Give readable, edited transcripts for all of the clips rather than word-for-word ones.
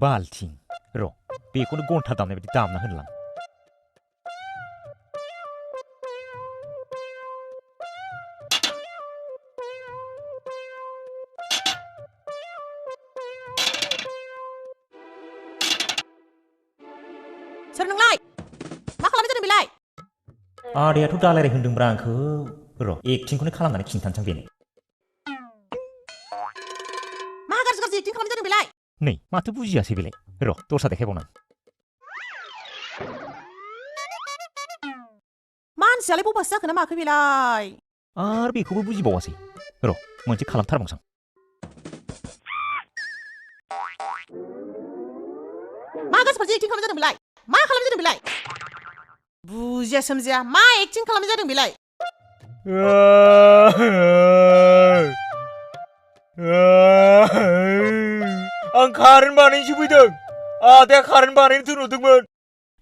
बाल्थिं र' बेखौनो घन्टा दामनाय बायदि दामना होनलां सोर नोंलाय मा खालामनाय जादों बेलाय आदायाथ' दालायराय होनदोंब्रा आंखौ र' एक्टिंखौनो खालामनानै खिन्थानोसै बेनो मा गाज्रि गाज्रि एक्टिं खालामनाय जादों बेलाय नै माथो बुजियासै बेलाय र' दस्रा देखायबावनां मानसियालाय बबासो जाखो ना माखो बेलाय आरो बेखौबो बुजिबावासै र' मोनसे खालामथारबावसां मा गाज्रि गाज्रि एक्टिं खालामनाय जादों बेलाय मा खालामनाय जादों बेलाय बुजिया सोमजिया मा एक्टिं खालामनाय जादों बेलाय आं कारेन्ट बानायनोसो फैदों आदाया कारेन्ट बानायनो थिनहरदोंमोन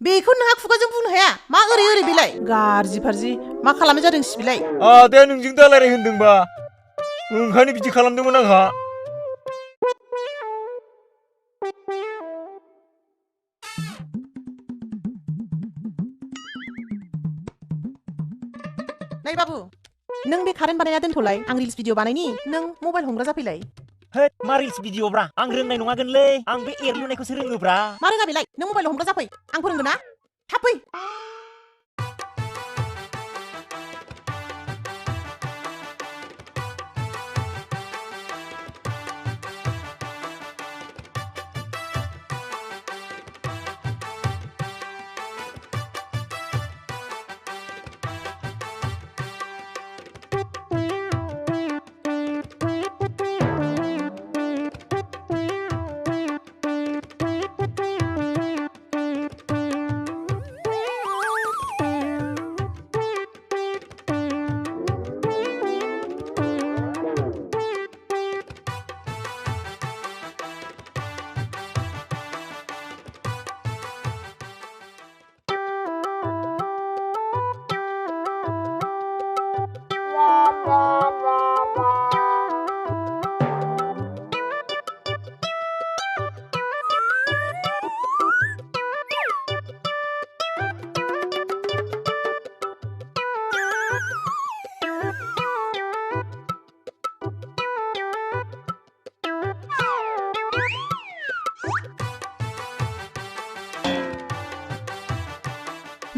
बेखौ नोंहा खुगाजों बुंनो हाया मा ओरै बेलाय गाज्रि फारजि मा खालामनाय जादों सिबिलाय आदाया नोंजों दालायराय होनदोंबा ओंखायनो बिदि खालामदोंमोन आंहा नै बाबु नों बे कारेन्ट बानायना दोनथ'लाय आं रिल्स भिडिअ बानायनि नों मबाइल हमग्रा जाफैलाय होद मा रिल्स भिडिअब्रा आं रोंनाय नङागोनलै आं बे एरलुनायखौसो रोङोब्रा मा रोङा बेलाय नों मबाइल हमग्रा जाफै आं फोरोंगोन ना थाब फै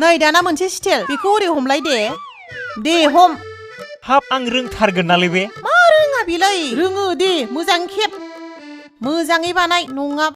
नै दाना मोनसे स्टाइल बेखौ ओरै हमलाय दे हम हाब आं रोंथारगोन नालै बे मा रोङा बेलाय रोङो दे मोजां खेब मोजाङै बानाय नङा